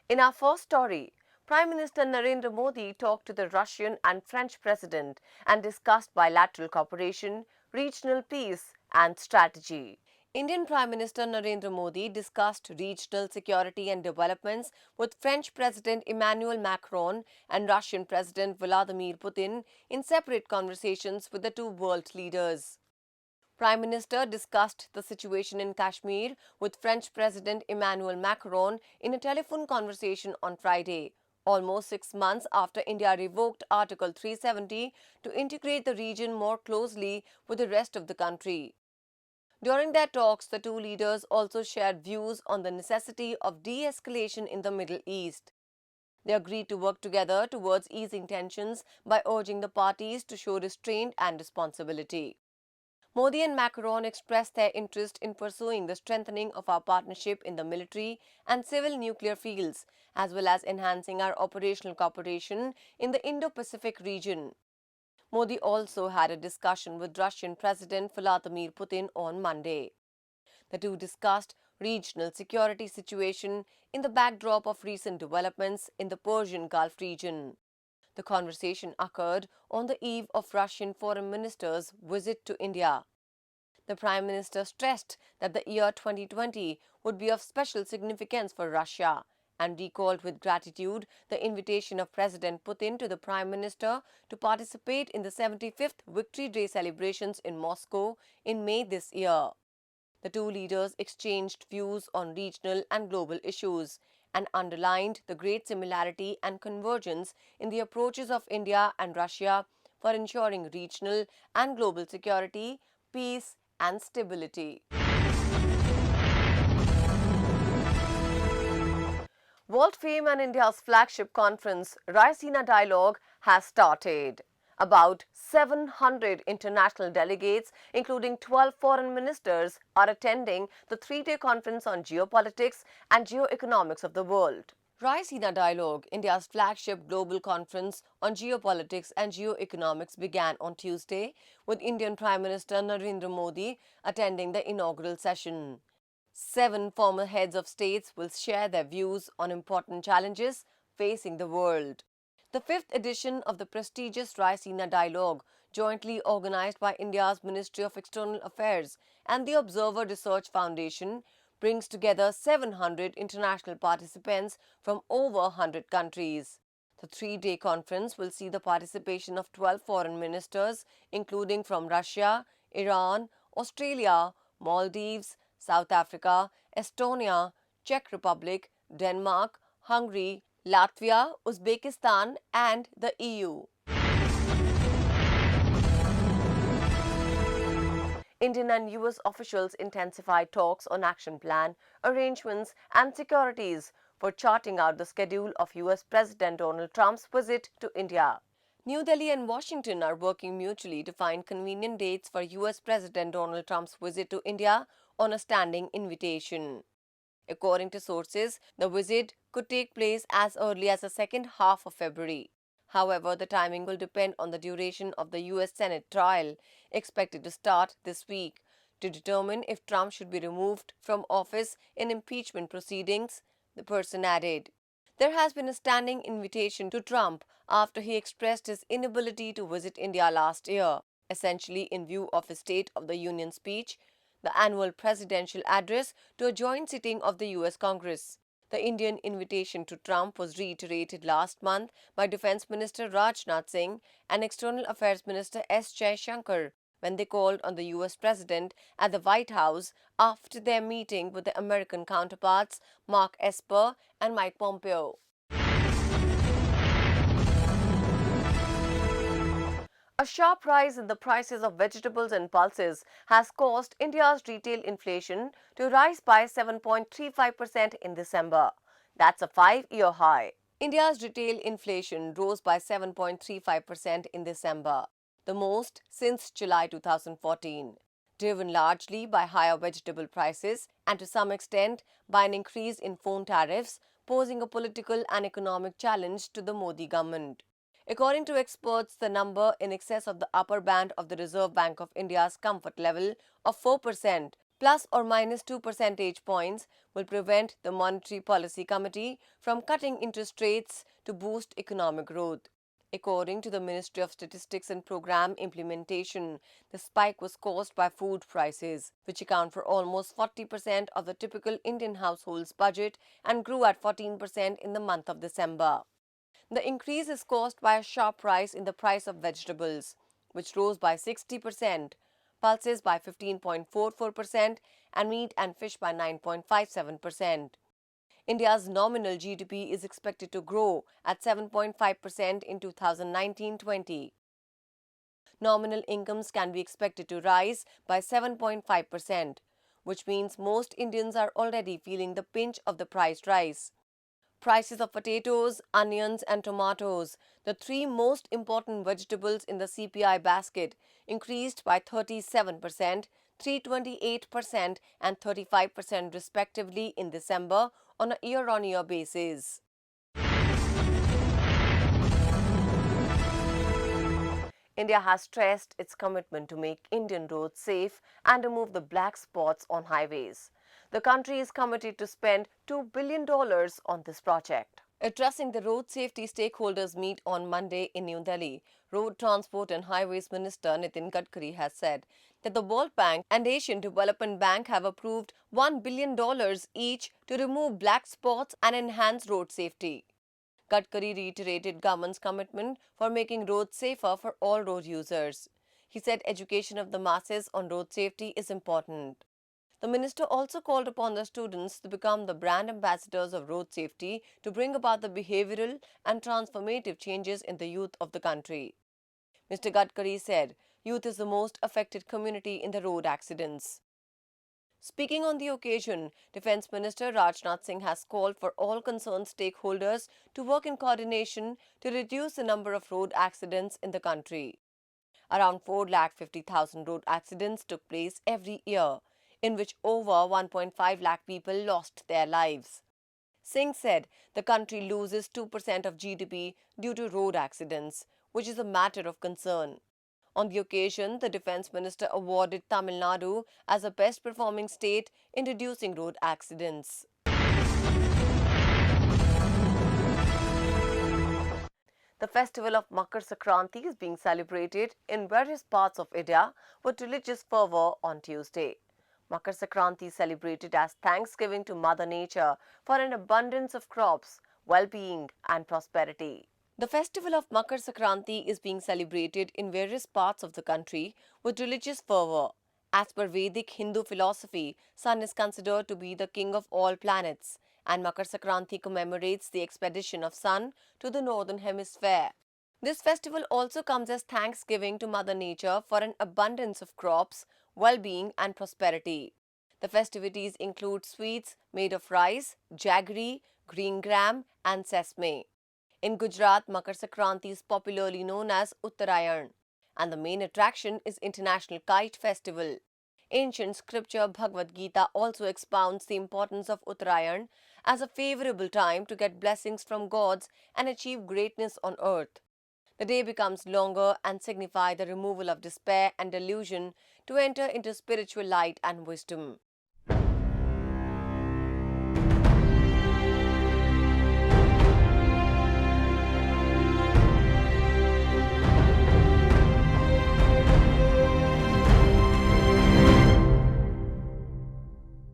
In our first story, Prime Minister Narendra Modi talked to the Russian and French president and discussed bilateral cooperation, regional peace and strategy. Indian Prime Minister Narendra Modi discussed regional security and developments with French President Emmanuel Macron and Russian President Vladimir Putin in separate conversations with the two world leaders. Prime Minister discussed the situation in Kashmir with French President Emmanuel Macron in a telephone conversation on Friday, almost 6 months after India revoked Article 370 to integrate the region more closely with the rest of the country. During their talks, the two leaders also shared views on the necessity of de-escalation in the Middle East. They agreed to work together towards easing tensions by urging the parties to show restraint and responsibility. Modi and Macron expressed their interest in pursuing the strengthening of our partnership in the military and civil nuclear fields, as well as enhancing our operational cooperation in the Indo-Pacific region. Modi also had a discussion with Russian President Vladimir Putin on Monday. The two discussed regional security situation in the backdrop of recent developments in the Persian Gulf region. The conversation occurred on the eve of Russian Foreign Minister's visit to India. The Prime Minister stressed that the year 2020 would be of special significance for Russia and recalled with gratitude the invitation of President Putin to the Prime Minister to participate in the 75th Victory Day celebrations in Moscow in May this year. The two leaders exchanged views on regional and global issues and underlined the great similarity and convergence in the approaches of India and Russia for ensuring regional and global security, peace, and stability. World Fame and India's flagship conference, Raisina Dialogue, has started. About 700 international delegates, including 12 foreign ministers, are attending the three-day conference on geopolitics and geoeconomics of the world. Raisina Dialogue, India's flagship global conference on geopolitics and geoeconomics, began on Tuesday, with Indian Prime Minister Narendra Modi attending the inaugural session. 7 former heads of states will share their views on important challenges facing the world. The 5th edition of the prestigious Raisina Dialogue, jointly organized by India's Ministry of External Affairs and the Observer Research Foundation, brings together 700 international participants from over 100 countries. The 3-day conference will see the participation of 12 foreign ministers, including from Russia, Iran, Australia, Maldives, South Africa, Estonia, Czech Republic, Denmark, Hungary, Latvia, Uzbekistan and the EU. Indian and US officials intensified talks on action plan, arrangements and securities for charting out the schedule of US President Donald Trump's visit to India. New Delhi and Washington are working mutually to find convenient dates for US President Donald Trump's visit to India on a standing invitation. According to sources, the visit could take place as early as the second half of February. However, the timing will depend on the duration of the US Senate trial, expected to start this week, to determine if Trump should be removed from office in impeachment proceedings, the person added. There has been a standing invitation to Trump after he expressed his inability to visit India last year, essentially in view of his State of the Union speech, the annual presidential address to a joint sitting of the US Congress. The Indian invitation to Trump was reiterated last month by Defense Minister Rajnath Singh and External Affairs Minister S. Jaishankar when they called on the US President at the White House after their meeting with the American counterparts Mark Esper and Mike Pompeo. A sharp rise in the prices of vegetables and pulses has caused India's retail inflation to rise by 7.35% in December. That's a 5-year high. India's retail inflation rose by 7.35% in December, the most since July 2014, driven largely by higher vegetable prices and to some extent by an increase in phone tariffs, posing a political and economic challenge to the Modi government. According to experts, the number in excess of the upper band of the Reserve Bank of India's comfort level of 4% plus or minus 2 percentage points will prevent the Monetary Policy Committee from cutting interest rates to boost economic growth. According to the Ministry of Statistics and Program Implementation, the spike was caused by food prices, which account for almost 40% of the typical Indian household's budget and grew at 14% in the month of December. The increase is caused by a sharp rise in the price of vegetables, which rose by 60%, pulses by 15.44%, and meat and fish by 9.57%. India's nominal GDP is expected to grow at 7.5% in 2019-20. Nominal incomes can be expected to rise by 7.5%, which means most Indians are already feeling the pinch of the price rise. Prices of potatoes, onions and tomatoes, the three most important vegetables in the CPI basket, increased by 37%, 328% and 35% respectively in December on a year-on-year basis. India has stressed its commitment to make Indian roads safe and remove the black spots on highways. The country is committed to spend $2 billion on this project. Addressing the road safety stakeholders meet on Monday in New Delhi, Road Transport and Highways Minister Nitin Gadkari has said that the World Bank and Asian Development Bank have approved $1 billion each to remove black spots and enhance road safety. Gadkari reiterated government's commitment for making roads safer for all road users. He said education of the masses on road safety is important. The minister also called upon the students to become the brand ambassadors of road safety to bring about the behavioral and transformative changes in the youth of the country. Mr. Gadkari said, youth is the most affected community in the road accidents. Speaking on the occasion, Defence Minister Rajnath Singh has called for all concerned stakeholders to work in coordination to reduce the number of road accidents in the country. Around 450,000 road accidents took place every year, in which over 1.5 lakh people lost their lives. Singh said the country loses 2% of GDP due to road accidents, which is a matter of concern. On the occasion, the Defence Minister awarded Tamil Nadu as a best performing state in reducing road accidents. The festival of Makar Sankranti is being celebrated in various parts of India with religious fervour on Tuesday. Makar Sankranti is celebrated as thanksgiving to Mother Nature for an abundance of crops, well-being and prosperity. The festival of Makar Sankranti is being celebrated in various parts of the country with religious fervour. As per Vedic Hindu philosophy, Sun is considered to be the king of all planets, and Makar Sankranti commemorates the expedition of Sun to the northern hemisphere. This festival also comes as thanksgiving to Mother Nature for an abundance of crops, well-being and prosperity. The festivities include sweets made of rice, jaggery, green gram and sesame. In Gujarat, Makar Sankranti is popularly known as Uttarayan, and the main attraction is International Kite Festival. Ancient scripture Bhagavad Gita also expounds the importance of Uttarayan as a favorable time to get blessings from gods and achieve greatness on earth. The day becomes longer and signify the removal of despair and delusion to enter into spiritual light and wisdom.